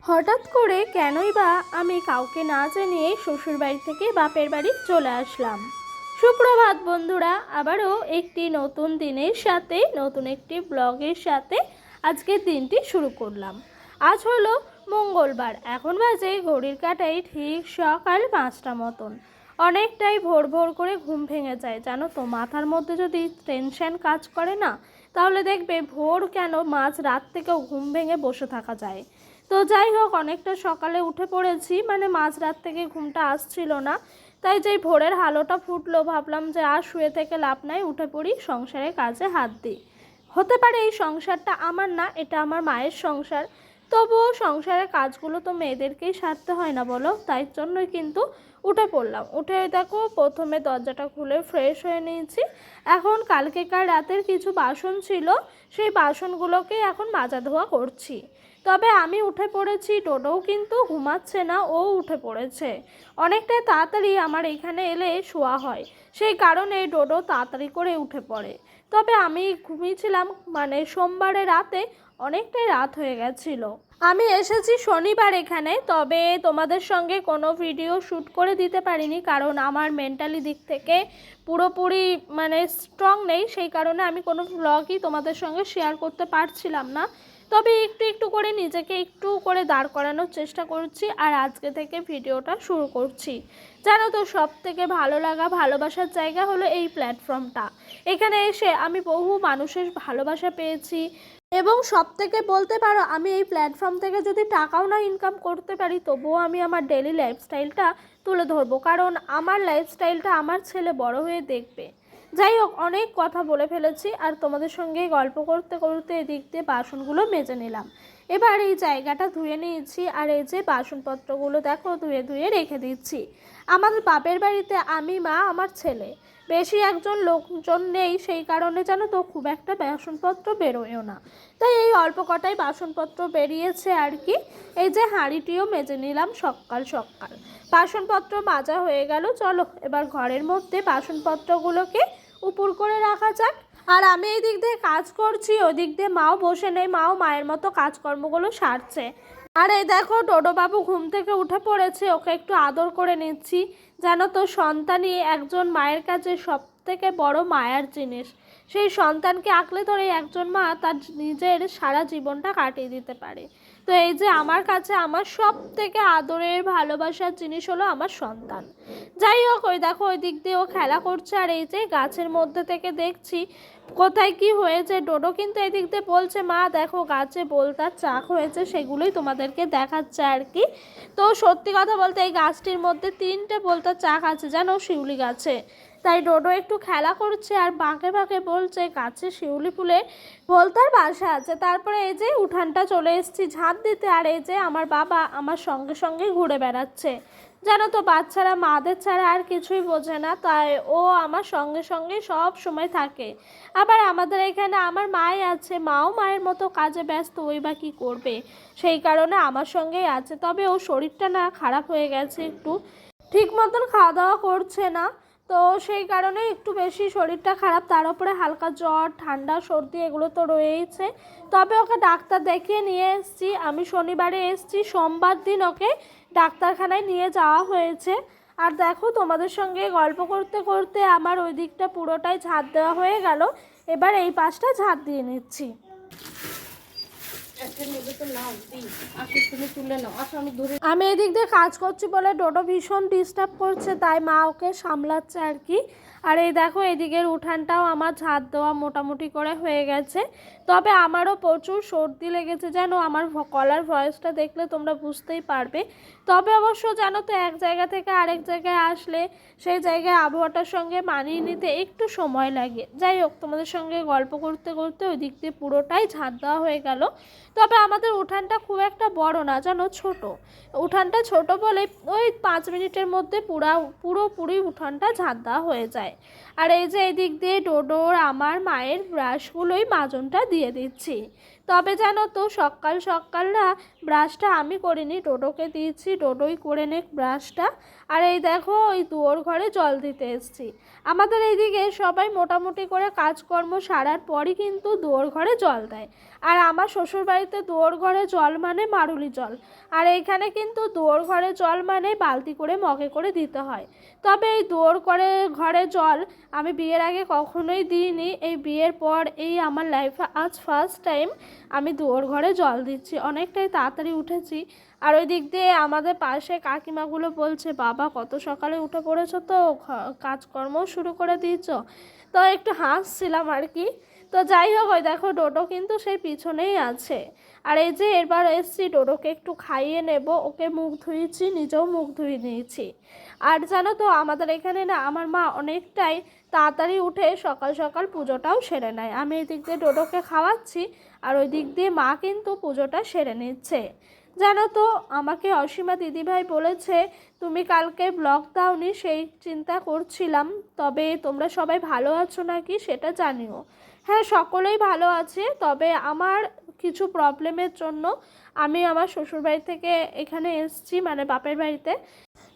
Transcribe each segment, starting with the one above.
হঠাৎ করে কেনই বা আমি কাউকে না জানিয়ে শ্বশুরবাড়ি থেকে বাপের বাড়ি চলে আসলাম। সুপ্রভাত বন্ধুরা, আবারও একটি নতুন দিনের সাথে নতুন একটি ব্লগের সাথে আজকের দিনটি শুরু করলাম। আজ হলো মঙ্গলবার, এখন বাজে ঘড়ির কাঁটায় ঠিক সকাল 5টা মতন। অনেকটাই ভোর ভোর করে ঘুম ভেঙে যায়, জানো তো। মাথার মধ্যে যদি টেনশন কাজ করে না, তাহলে দেখবে ভোর কেন মাঝ রাত থেকেও ঘুম ভেঙে বসে থাকা যায়। তো যাই হোক, অনেকটা সকালে উঠে পড়েছি, মানে মাঝরাত থেকে ঘুমটা আসছিল না। তাই যেই ভোরের আলোটা ফুটলো, ভাবলাম যে আর শুয়ে থেকে লাভ নাই, উঠে পড়ি, সংসারের কাজে হাত দিই। হতে পারে এই সংসারটা আমার না, এটা আমার মায়ের সংসার, তবুও সংসারের কাজগুলো তো মেয়েদেরকেই সারতে হয় না বলো। তাই জন্যই কিন্তু উঠে পড়লাম। উঠে দেখো, প্রথমে দরজাটা খুলে ফ্রেশ হয়ে নিয়েছি। এখন কালকেকার রাতের কিছু বাসন ছিল, সেই বাসনগুলোকে এখন মাজা ধোয়া করছি। তবে আমি উঠে পড়েছি, ডোডোও কিন্তু ঘুমাচ্ছে না, ও উঠে পড়েছে। অনেকটাই তাড়াতাড়ি আমার এখানে এলে শোয়া হয়, সেই কারণে ডোডো তাড়াতাড়ি করে উঠে পড়ে। তবে আমি ঘুমিয়েছিলাম, মানে সোমবারে রাতে অনেকটাই রাত হয়ে গেছিলো। আমি এসেছি শনিবার এখানে, তবে তোমাদের সঙ্গে কোনো ভিডিও শ্যুট করে দিতে পারিনি, কারণ আমার মেন্টালি দিক থেকে পুরোপুরি মানে স্ট্রং নেই, সেই কারণে আমি কোনো ভ্লগই তোমাদের সঙ্গে শেয়ার করতে পারছিলাম না। তবে একটু একটু করে নিজেকে একটু করে দাঁড় করানোর চেষ্টা করছি, আর আজকে থেকে ভিডিওটা শুরু করছি। জানো তো, সব থেকে ভালো লাগা ভালোবাসার জায়গা হলো এই প্ল্যাটফর্মটা। এখানে এসে আমি বহু মানুষের ভালোবাসা পেয়েছি, এবং সব থেকে বলতে পারো, আমি এই প্ল্যাটফর্ম থেকে যদি টাকাও না ইনকাম করতে পারি, তবুও আমি আমার ডেলি লাইফস্টাইলটা তুলে ধরবো, কারণ আমার লাইফস্টাইলটা আমার ছেলে বড় হয়ে দেখবে। যাই হোক, অনেক কথা বলে ফেলেছি, আর তোমাদের সঙ্গে গল্প করতে করতে এদিক দিয়ে বাসনগুলো মেজে নিলাম। এবার এই জায়গাটা ধুয়ে নিয়েছি, আর এই যে বাসনপত্রগুলো দেখো ধুয়ে ধুয়ে রেখে দিচ্ছি। আমাদের বাপের বাড়িতে আমি, মা, আমার ছেলে, বেশি একজন লোকজন নেই, সেই কারণে জানো তো খুব একটা বাসনপত্র বেরোয়ও না। তাই এই অল্প কটাই বাসনপত্র বেরিয়েছে আর কি। এই যে হাঁড়িটিও মেজে নিলাম সকাল সকাল। বাসনপত্র মাজা হয়ে গেল, চলো এবার ঘরের মধ্যে বাসনপত্রগুলোকে উপর করে রাখা যাক। আর আমি এই দিক দিয়ে কাজ করছি, ওই দিক দিয়ে মাও বসে নেই, মাও মায়ের মতো কাজকর্মগুলো সারছে। আর এই দেখো, ডোডোবাবু ঘুম থেকে উঠে পড়েছে, ওকে একটু আদর করে নিচ্ছি। জানো তো, সন্তানই একজন মায়ের কাছে সব থেকে বড় মায়ার জিনিস। সেই সন্তানকে আঁকলে ধরে একজন মা তার নিজের সারা জীবনটা কাটিয়ে দিতে পারে। তো এই যে আমার কাছে আমার সব থেকে আদরের ভালোবাসার জিনিস হলো আমার সন্তান। যাই হোক, ওই দেখো ওই দিক দিয়ে ও খেলা করছে, আর এই যে গাছের মধ্যে থেকে দেখছি কোথায় কি হয়েছে। ডোডো কিন্তু এদিক দিয়ে বলছে, মা দেখো গাছে বোলতার চাক হয়েছে, সেগুলোই তোমাদেরকে দেখাচ্ছে আর কি। তো সত্যি কথা বলতে, এই গাছটির মধ্যে 3টে বোলতার চাক আছে জানো, শিউলি গাছে। তাই ডোডো একটু খেলা করছে, আর বাঁকে বাঁকে বলছে গাছে শিউলি ফুলে বোলতার বাসা আছে। তারপরে এই যে উঠানটা চলে এসেছি ঝাঁট দিতে, আর এই যে আমার বাবা আমার সঙ্গে সঙ্গে ঘুরে বেড়াচ্ছে। জানো তো, বাচ্চারা মাদের ছাড়া আর কিছুই বোঝে না, তাই ও আমার সঙ্গে সঙ্গে সব সময় থাকে। আবার আমাদের এখানে আমার মাই আছে, মাও মায়ের মতো কাজে ব্যস্ত, ওই বা কী করবে, সেই কারণে আমার সঙ্গেই আছে। তবে ও শরীরটা না খারাপ হয়ে গেছে একটু, ঠিক মতন খাওয়া দাওয়া করছে না, তো সেই কারণে একটু বেশি শরীরটা খারাপ। তার উপরে হালকা জ্বর, ঠান্ডা, সর্দি এগুলো তো রয়েইছে। তবে ওকে ডাক্তার দেখিয়ে নিয়ে এসেছি, আমি শনিবারে এসেছি, সোমবার দিন ওকে ডাক্তারখানায় নিয়ে যাওয়া হয়েছে। আর দেখো, তোমাদের সঙ্গে গল্প করতে করতে আমার ওই দিকটা পুরোটাই ঝাঁট দেওয়া হয়ে গেল। এবার এই পাশটা ঝাঁট দিয়ে নিচ্ছি। আমি এদিক দিয়ে কাজ করছি বলে ডোডো ভীষণ ডিস্টার্ব করছে, তাই মা ওকে সামলাচ্ছে আর কি। আর এই দেখো, এদিকের উঠানটাও আমার ঝাঁট দেওয়া মোটামুটি করে হয়ে গেছে। তবে আমারও প্রচুর সর্দি লেগেছে জানো, আমার গলার ভয়েসটা দেখলে তোমরা বুঝতেই পারবে। তবে অবশ্য জানো তো, এক জায়গা থেকে আরেক জায়গায় আসলে সেই জায়গায় আবহাওয়াটার সঙ্গে মানিয়ে নিতে একটু সময় লাগে। যাই হোক, তোমাদের সঙ্গে গল্প করতে করতে ওই দিক দিয়ে পুরোটাই ঝাঁট দেওয়া হয়ে গেল। তবে আমাদের উঠানটা খুব একটা বড় না জানো, ছোট। উঠানটা ছোট বলে ওই 5 মিনিটের মধ্যে পুরোপুরি উঠানটা ঝাঁট দেওয়া হয়ে যায়। আর এই যে এদিক দিয়ে ডোডোর আমার মায়ের ব্রাশগুলোই মাজনটা দিয়ে দিচ্ছি। তবে জানো তো সকাল সকাল না ব্রাশটা আমি করিনি, ডোডোকে দিয়েছি, ডোডোই করে নে ব্রাশটা। আর এই দেখো ওই দুয়োর ঘরে জল দিতে এসেছি। আমাদের এইদিকে সবাই মোটামুটি করে কাজকর্ম সারার পরই কিন্তু দুয়োর ঘরে জল দেয়। আর আমার শ্বশুরবাড়িতে দুয়োর ঘরে জল মানে মারুলি জল, আর এইখানে কিন্তু দুয়োর ঘরে জল মানে বালতি করে মগে করে দিতে হয়। তবে এই দুয়োর ঘরে জল আমি বিয়ের আগে কখনোই দিইনি, এই বিয়ের পর এই আমার লাইফে আজ ফার্স্ট টাইম আমি দুয়োর ঘরে জল দিচ্ছি। অনেকটাই তাড়াতাড়ি উঠেছি। আর ওই দিক দিয়ে আমাদের পাশে কাকিমাগুলো বলছে, বাবা কত সকালে উঠে পড়েছো, তো কাজকর্মও শুরু করে দিয়েছো। তো একটু হাসছিলাম আর কি। তো যাই হোক, ওই দেখো ডোডো কিন্তু সেই পিছনেই আছে। আর এই যে এবার এসছি ডোডোকে একটু খাইয়ে নেব, ওকে মুখ ধুয়েছি, নিজেও মুখ ধুয়ে নিয়েছি। আর জানো তো আমাদের এখানে না আমার মা অনেকটাই তাড়াতাড়ি উঠে সকাল সকাল পুজোটাও সেরে নেয়। আমি এই দিক দিয়ে ডোডোকে খাওয়াচ্ছি আর ওই দিক দিয়ে মা কিন্তু পুজোটা সেরে নিচ্ছে। জানো তো আমাকে অসীমা দিদিভাই বলেছে তুমি কালকে ব্লগ দাওনি, সেই চিন্তা করছিলাম, তবে তোমরা সবাই ভালো আছো নাকি সেটা জানিও। হ্যাঁ, সকলেই ভালো আছে, তবে আমার কিছু প্রবলেমের জন্য আমি আমার শ্বশুরবাড়ি থেকে এখানে এসেছি, মানে বাপের বাড়িতে।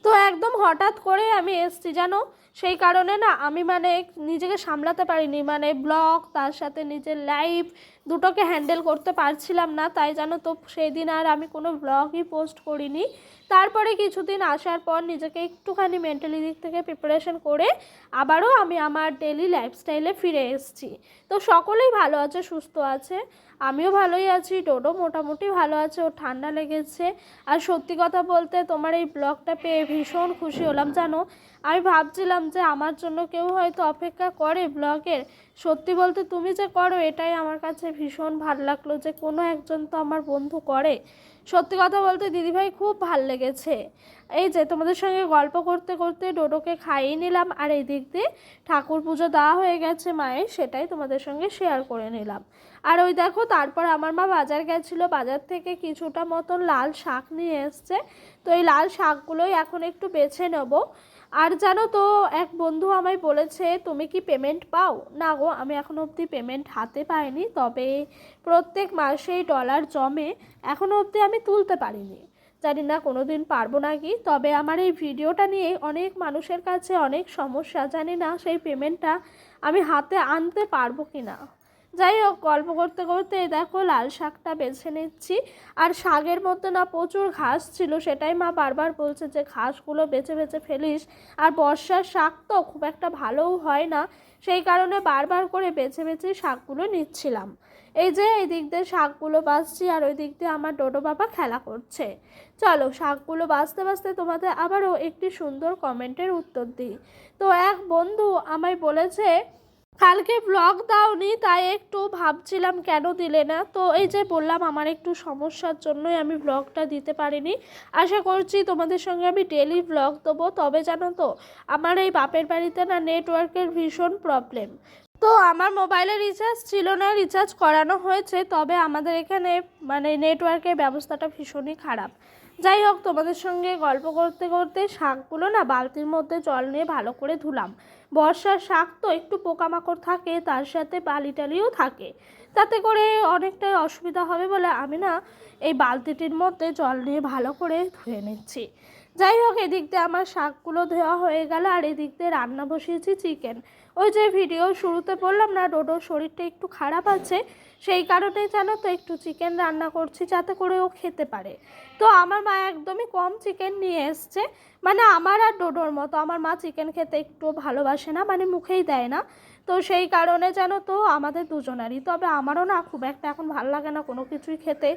তো একদম হঠাৎ করে আমি এসেছি জানো, সেই কারণে না আমি মানে নিজেকে সামলাতে পারিনি, মানে ব্লগ তার সাথে নিজের লাইফ দুটোকে হ্যান্ডেল করতে পারছিলাম না। তাই জানো তো সেই দিন আর আমি কোনো ব্লগই পোস্ট করিনি। তারপরে কিছুদিন আসার পর নিজেকে একটুখানি মেন্টালি দিক থেকে প্রিপারেশন করে আবারও আমি আমার ডেলি লাইফস্টাইলে ফিরে এসেছি। তো সকলেই ভালো আছে, সুস্থ আছে, আমিও ভালোই আছি, ডোডো মোটামুটি ভালো আছে, ওর ঠান্ডা লেগেছে। আর সত্যি কথা বলতে তোমার এই ব্লগটা পেয়ে ভীষণ খুশি হলাম জানো। আমি ভাবছিলাম যে আমার জন্য কেউ হয়তো অপেক্ষা করে ব্লগের, সত্যি বলতে তুমি যে করো এটাই আমার কাছে ভীষণ ভালো লাগলো, যে কোনো একজন তো আমার বন্ধু করে। সত্যি কথা বলতে দিদিভাই খুব ভাল লেগেছে। এই যে তোমাদের সঙ্গে গল্প করতে করতে ডোডোকে খাইয়ে নিলাম, আর এই দিক দিয়ে ঠাকুর পুজো দেওয়া হয়ে গেছে মায়ের, সেটাই তোমাদের সঙ্গে শেয়ার করে নিলাম। আর ওই দেখো তারপর আমার মা বাজার গেছিলো, বাজার থেকে কিছুটা মতন লাল শাক নিয়ে এসছে। তো এই লাল শাকগুলোই এখন একটু বেছে নেব। আর জানো তো এক বন্ধু আমায় বলেছে তুমি কি পেমেন্ট পাও? না গো, আমি এখনও অবধি পেমেন্ট হাতে পাইনি, তবে প্রত্যেক মাসেই ডলার জমে, এখনও অবধি আমি তুলতে পারিনি। জানি না কোনো দিন পারবো নাকি। তবে আমার এই ভিডিওটা নিয়ে অনেক মানুষের কাছে অনেক সমস্যা, জানি না সেই পেমেন্টটা আমি হাতে আনতে পারবো কি না। যাই হোক, গল্প করতে করতে দেখো লাল শাকটা বেছে নিচ্ছি। আর শাকের মধ্যে না প্রচুর ঘাস ছিল, সেটাই মা বারবার বলছে যে ঘাসগুলো বেছে বেছে ফেলিস। আর বর্ষার শাক তো খুব একটা ভালোও হয় না, সেই কারণে বারবার করে বেছে বেছে শাকগুলো নিচ্ছিলাম। এই যে এই দিক দিয়ে শাকগুলো বাছছি, আর ওই দিক দিয়ে আমার ডোডো বাবা খেলা করছে। চলো শাকগুলো বাছতে বাছতে তোমাদের আবারও একটি সুন্দর কমেন্টের উত্তর দিই। তো এক বন্ধু আমায় বলেছে কালকে ব্লগ দাওনি, তাই একটু ভাবছিলাম কেন দিলে না। তো এই যে বললাম আমার একটু সমস্যার জন্যই আমি ব্লগটা দিতে পারিনি। আশা করছি তোমাদের সঙ্গে আমি ডেলি ব্লগ দেবো। তবে জানো তো আমার এই বাপের বাড়িতে না নেটওয়ার্কের ভীষণ প্রবলেম। তো আমার মোবাইলে রিচার্জ ছিল না, রিচার্জ করানো হয়েছে, তবে আমাদের এখানে মানে নেটওয়ার্কের ব্যবস্থাটা ভীষণই খারাপ। যাই হোক, তোমাদের সঙ্গে গল্প করতে করতে শাকগুলো না বালতির মধ্যে জল নিয়ে ভালো করে ধুলাম। বর্ষার শাক তো একটু পোকামাকড় থাকে, তার সাথে বালি টালিও থাকে, তাতে করে অনেকটাই অসুবিধা হবে বলে আমি না এই বালতিটির মধ্যে জল নিয়ে ভালো করে ধুয়ে নিচ্ছি। যাই হোক, এদিক দিয়ে আমার শাকগুলো ধোয়া হয়ে গেল, আর এদিক দিয়ে রান্না বসিয়েছি চিকেন। ওই যে ভিডিও শুরুতে বললাম না ডোডোর শরীরটা একটু খারাপ আছে, সেই কারণে জানো তো একটু চিকেন রান্না করছি যাতে করে ও খেতে পারে। তো আমার মা একদমই কম চিকেন নিয়ে এসছে, মানে আমার আর ডোডোর মতো। আমার মা চিকেন খেতে একটু ভালোবাসে না, মানে মুখেই দেয় না। তো সেই কারণে জানো তো আমাদের দুজনারই, তবে আমারও না খুব একটা এখন ভালো লাগে না কোনো কিছুই খেতে।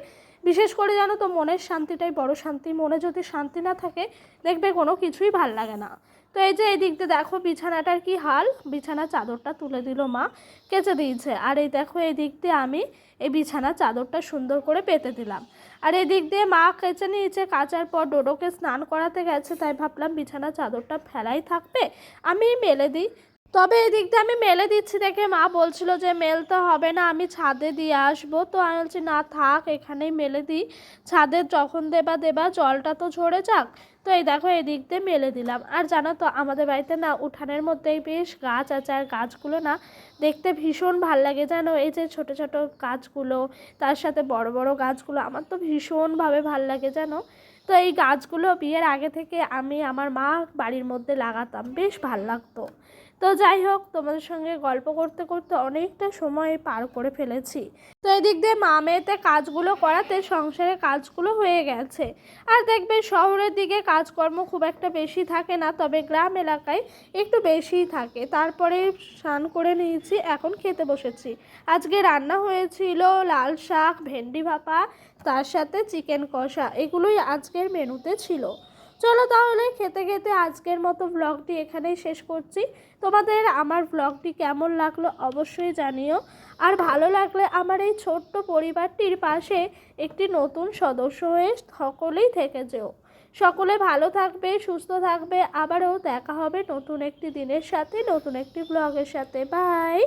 বিশেষ করে জানো তো মনের শান্তিটাই বড় শান্তি, মনে যদি শান্তি না থাকে দেখবে কোনো কিছুই ভাল লাগে না। তো এই যে এই দিক দিয়ে দেখো বিছানাটার কি হাল, বিছানা চাদরটা তুলে দিল মা, কেচে দিয়েছে। আর এই দেখো এই দিক দিয়ে আমি এই বিছানা চাদরটা সুন্দর করে পেতে দিলাম। আর এই দিক দিয়ে মা কেচে নিয়েছে, কাচার পর ডোডোকে স্নান করাতে গেছে, তাই ভাবলাম বিছানা চাদরটা ফেলাই থাকবে, আমি মেলে দিই। তবে এদিক দিয়ে আমি মেলে দিচ্ছি দেখে মা বলছিল যে মেলতে হবে না, আমি ছাদে দিয়ে আসবো। তো আমি বলছি না থাক, এখানেই মেলে দিই, ছাদে যখন দেবা দেবা, জলটা তো ঝরে যাক। তো এই দেখো এদিক দিয়ে মেলে দিলাম। আর জানো তো আমাদের বাড়িতে না উঠানের মধ্যেই বেশ গাছ আছে, আর গাছগুলো না দেখতে ভীষণ ভাল লাগে জানো। এই যে ছোট ছোট গাছগুলো, তার সাথে বড় বড় গাছগুলো, আমার তো ভীষণভাবে ভাল লাগে জানো। তো এই গাছগুলো বিয়ের আগে থেকে আমি আমার মা বাড়ির মধ্যে লাগাতাম, বেশ ভাল লাগতো। তো যাই হোক, তোমাদের সঙ্গে গল্প করতে করতে অনেকটা সময় পার করে ফেলেছি। তো এদিক দিয়ে মা মেয়েতে কাজগুলো করাতে সংসারের কাজগুলো হয়ে গেছে। আর দেখবে শহরের দিকে কাজকর্ম খুব একটা বেশি থাকে না, তবে গ্রাম এলাকায় একটু বেশিই থাকে। তারপরে স্নান করে নিয়েছি, এখন খেতে বসেছি। আজকে রান্না হয়েছিল লাল শাক, ভেন্ডি ভাপা, তার সাথে চিকেন কষা, এগুলোই আজকের মেনুতে ছিল। চলো তাহলে খেতে খেতে আজকের মতো ব্লগটি এখানেই শেষ করছি। তোমাদের আমার ব্লগটি কেমন লাগলো অবশ্যই জানিও। আর ভালো লাগলে আমার এই ছোট্ট পরিবারটির পাশে একটি নতুন সদস্য হয়ে সকলেই থেকে যেও। সকলে ভালো থাকবে, সুস্থ থাকবে। আবারও দেখা হবে নতুন একটি দিনের সাথে, নতুন একটি ব্লগের সাথে। বাই।